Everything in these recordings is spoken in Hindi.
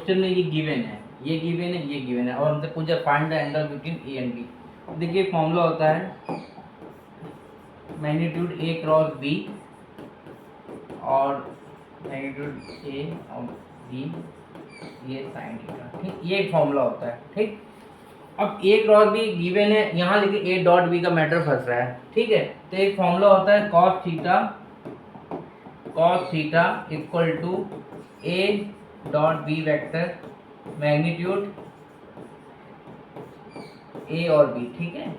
क्वेश्चन में ये गिवन है, ये गिवन है, ये गिवन है, और हमसे पूछा find the angle between A and B. देखिए फॉर्मूला होता है मैग्नीट्यूड ए क्रॉस बी और मैग्नीट्यूड ए और बी ये साइन थीटा, ठीक, ये एक फॉर्मूला होता है, ठीक। अब ए क्रॉस बी गिवन है यहाँ, लेकिन ए डॉट बी का मैटर फंस रहा है, ठीक है। तो एक फॉर्मूला होता है cos theta equal to A dot B vector magnitude A और बी, ठीक है।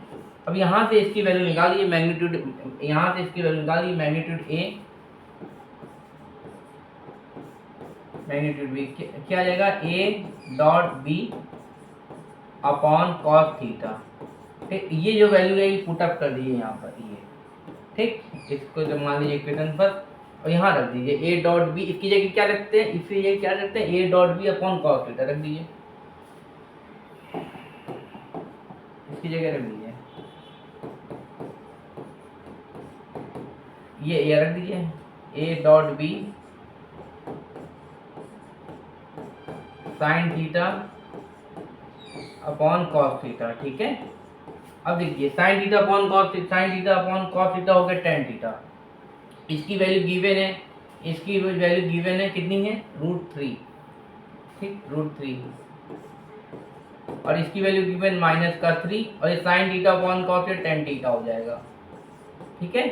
अब यहाँ से इसकी वैल्यू निकालिए मैग्नीट्यूड, यहाँ से इसकी वैल्यू निकालिए मैग्नीट्यूड ए मैग्नीट्यूड बी, क्या आ जाएगा A dot B upon cos theta, ठीक। ये जो वैल्यू है ये पुट अप कर दीजिए यहाँ पर, ये ठीक, इसको जब मान लीजिए इक्वेशन पर और यहाँ रख दीजिए ए डॉट बी, इसकी जगह क्या रखते हैं, इसकी जगह क्या रखते हैं A dot B upon cos theta रख दीजिए, इसकी जगह रख दीजिए ये रख दीजिए A dot B sine theta upon cos theta, ठीक है। अब देखिए sine theta upon cos theta, sine theta upon cos theta हो गया टेन थीटा, इसकी वैल्यू गिवन है, इसकी वैल्यू गिवन है कितनी है √3, ठीक, √3, और इसकी वैल्यू गिवन माइनस का 3, और ये sign theta upon cos theta tan theta हो जाएगा, ठीक है।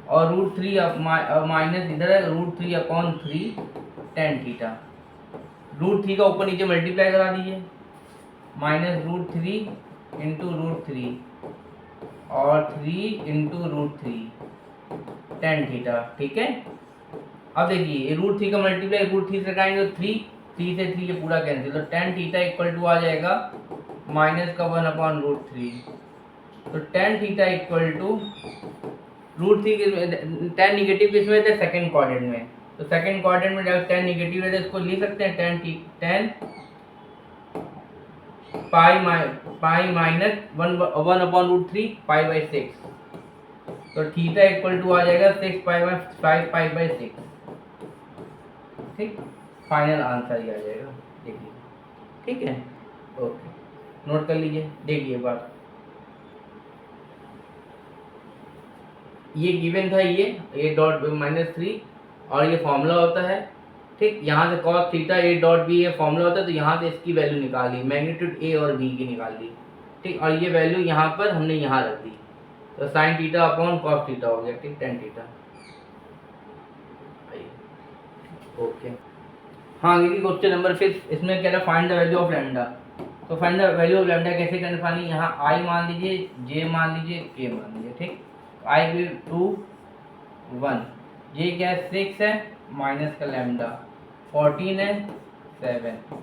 और √3 माइनस इधर है √3 अपॉन 3 टेन थीटा, √3 का ऊपर नीचे मल्टीप्लाई करा दीजिए, माइनस √3 इंटू √3 और 3 इंटू √3 टेन थीटा, ठीक है। अब देखिए √3 का मल्टीप्लाई √3 से कराएंगे तो 3 से 3 ये पूरा कैंसिल, तो टेन थीटा इक्वल टू आ जाएगा माइनस का 1 अपॉन √3, तो tan theta equal to √3 tan negative किस में थे सेकंड क्वाड्रेंट में, तो सेकंड क्वाड्रेंट में जब टेन निगेटिव है तो इसको लिख सकते हैं ten pi minus 1 upon √3 pi by 6, तो थीटा इक्वल टू आ जाएगा 6 पाई बाई 6, ठीक, फाइनल आंसर ही आ जाएगा, देखिए, ठीक है, ओके, नोट कर लीजिए, देखिए बात ये गिवन था, ये डॉट -3 और ये फॉर्मूला होता है, ठीक। यहाँ से cos theta A dot B ये फॉर्मूला होता है, तो यहाँ से इसकी वैल्यू निकाली मैग्नीट्यूड ए और बी की निकाल ली, ठीक, और ये वैल्यू यहाँ पर हमने यहाँ रख दी, तो sign theta upon cos theta हो गया, ठीक, टेन थीटा, ओके। हाँ देखिए क्वेश्चन नंबर 5 इसमें कह रहा है find the value of lambda, तो find the value of lambda कैसे करने पानी, यहाँ आई मान लीजिए, जे मान लीजिए, के मान लीजिए, ठीक, आई भी 2 1, ये क्या है 6 है, माइनस का लैम्डा 14 है 7,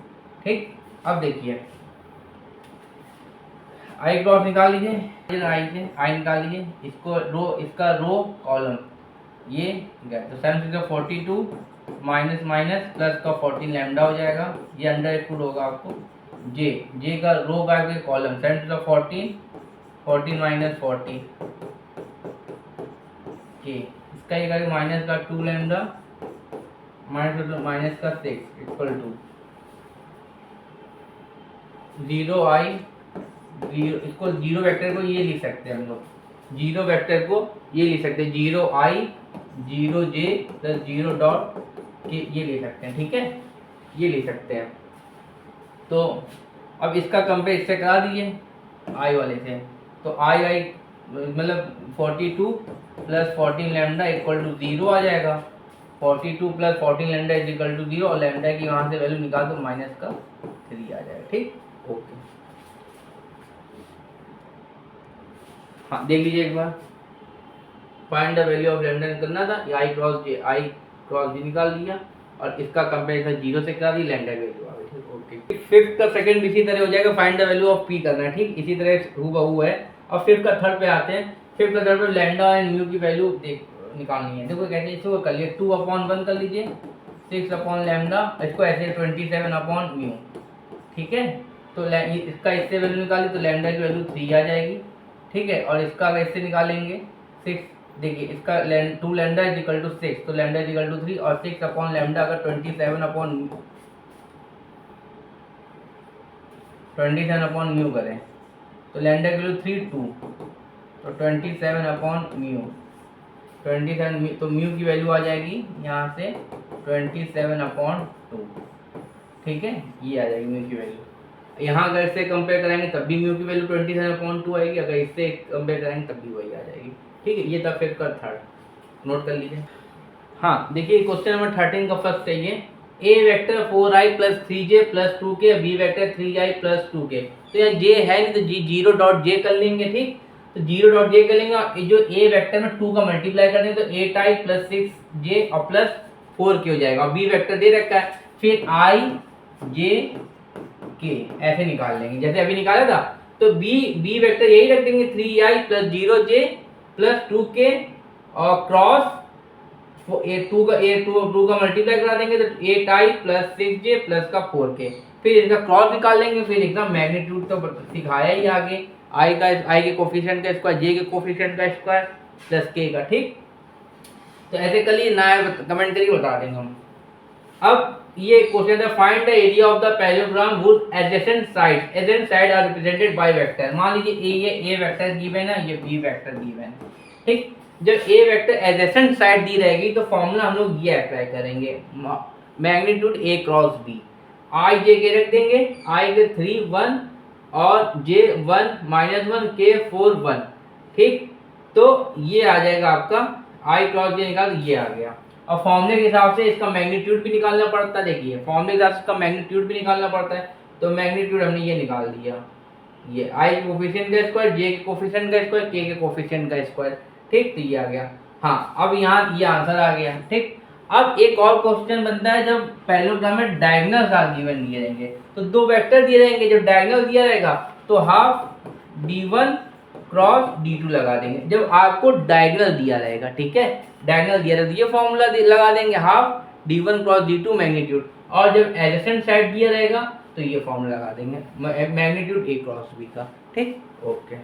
ठीक। अब देखिए आई क्रॉस निकाल लीजिए, आई निकाल लीजिए, इसको रो, इसका रो कॉलम ये गया, तो 7 का 42 माइनस माइनस प्लस का 14 लैम्डा हो जाएगा, ये अंडर स्कूल होगा आपको, जे का रो बैक के कॉलम 7 का 14 माइनस 40 के, इसका ये करेगा माइनस का 2 लैम्डा माइनस का 6 इक्वल टू 0 आई, इसको जीरो वेक्टर को ये लिख सकते हैं हम लोग, जीरो वेक्टर को ये लिख सकते हैं 0 आई 0 जे प्लस 0 डॉट के, ये ले सकते हैं, ठीक है, ये ले सकते हैं। तो अब इसका कंपेयर इससे करा दीजिए आई वाले से, तो आई मतलब 42 प्लस 14 लैम्डा इक्वल टू 0 आ जाएगा, 42 plus 14 lambda is equal to 0, और लैम्डा की वहाँ से वैल्यू निकाल दो माइनस का 3 आ जाएगा, ठीक, ओके। हाँ देख लीजिए एक बार, find the value of lambda निकलना था, आई क्रॉस बी निकाल लिया, और इसका कंपेरिजन 0 से करा दी, लैम्डा की वैल्यू आ गई, ठीक, ओके। फिफ्थ का सेकंड इसी तरह हो जाएगा, find the value of P करना है, ठीक, इसी तरह हूबहू है। अब फिफ्थ का थर्ड पे आते हैं, फिफ्थ का थर्ड पे लैम्डा एंड म्यू की वैल्यू निकालनी है, देखो कहते हैं इसको कर लिए 2/1 कर लीजिए, 6 अपॉन लैम्डा, इसको ऐसे 27 अपॉन म्यू, ठीक है। तो इसका इससे वैल्यू निकाली तो लैम्डा की वैल्यू 3 आ जाएगी, ठीक है, और इसका अगर इससे निकालेंगे 6 देखिए इसका 2 लैम्डा इज इक्वल टू 6, तो लैम्डा इज इक्वल टू 3 और 6 अपॉन लैम्डा अगर 27 अपॉन म्यू करें तो लैम्डा की वैल्यू 3 2, तो 27 अपॉन म्यू, 27 तो म्यू की वैल्यू आ जाएगी यहाँ से 27 अपॉन 2, ठीक है, ये आ जाएगी म्यू की वैल्यू। यहाँ अगर इससे कंपेयर कराएंगे तब भी म्यू की वैल्यू 27 अपॉन 2 आएगी, अगर इससे कंपेयर कराएंगे तब भी वही आ जाएगी, ठीक है। ये था फिर का थर्ड, नोट कर लीजिए। हाँ देखिए क्वेश्चन नंबर 13 का फर्स्ट चाहिए, A vector 4i plus 3j plus 2k, B vector 3i plus 2k। तो यहाँ j है नहीं तो जीरो डॉट जे कर लेंगे, ठीक, तो जीरो डॉट जे कर लेंगे और जो ए वेक्टर में 2 का मल्टीप्लाई कर देंगे तो 8i प्लस 6j और प्लस 4k हो जाएगा। और बी वेक्टर दे रखा है, फिर i j k ऐसे निकाल लेंगे जैसे अभी निकाला था। तो बी वेक्टर यही रख देंगे 3i plus 0j plus 2k और क्रॉस टू का मल्टीप्लाई करा देंगे तो 8i प्लस 6j प्लस का 4k, फिर इसका क्रॉस निकाल लेंगे, फिर इसका मैग्नीट्यूड तो सिखाया ही आगे, i के कोफिशिएंट का स्क्वायर, j के कोफिशिएंट का स्क्वायर प्लस k का, ठीक। तो ऐसे कर लिए ना कमेंट करके बता देंगे हम। अब ये क्वेश्चन है, find the area of the parallelogram which adjacent side are represented by vector. मान लीजिए ये ए वेक्टर गिवन है, ये बी वेक्टर गिवन है, ठीक। जब ए वेक्टर एडजेसेंट साइड दी रहेगी तो फॉर्मूला हम लोग ये अप्लाई करेंगे, मैग्नीट्यूड ए क्रॉस बी, आई जे के रख देंगे, आई के 3 1 और जे 1 -1 के 4 1, ठीक। तो ये आ जाएगा आपका आई क्रॉस जे निकाल, ये आ गया। और फॉर्मूले के हिसाब से इसका मैग्नीट्यूड भी निकालना पड़ता है, देखिए फॉर्मूले के हिसाब से इसका मैग्नीट्यूड भी निकालना पड़ता है, तो मैग्नीट्यूड हमने ये निकाल दिया, ये आई के कोफिशिएंट का स्क्वायर, जे के कोफिशिएंट का स्क्वायर, के के कोफिशिएंट का स्क्वायर, ठीक। तो ये आ गया। हाँ अब यहाँ ये आंसर आ गया, ठीक। अब एक और क्वेश्चन बनता है, जब पैरेललोग्राम में डायगोनल साथ गिवन दिए रहेंगे तो दो वेक्टर दिए रहेंगे, जब डायगोनल दिया रहेगा तो हाफ d1 क्रॉस d2 लगा देंगे, जब आपको डायगोनल दिया रहेगा, ठीक है, डायगोनल दिया रहेगा ये फॉर्मूला लगा देंगे half d1 cross d2 magnitude, और जब एडजेसेंट साइड दिया रहेगा तो ये फॉर्मूला लगा देंगे मैग्नीट्यूड a क्रॉस b का, ठीक। ओके।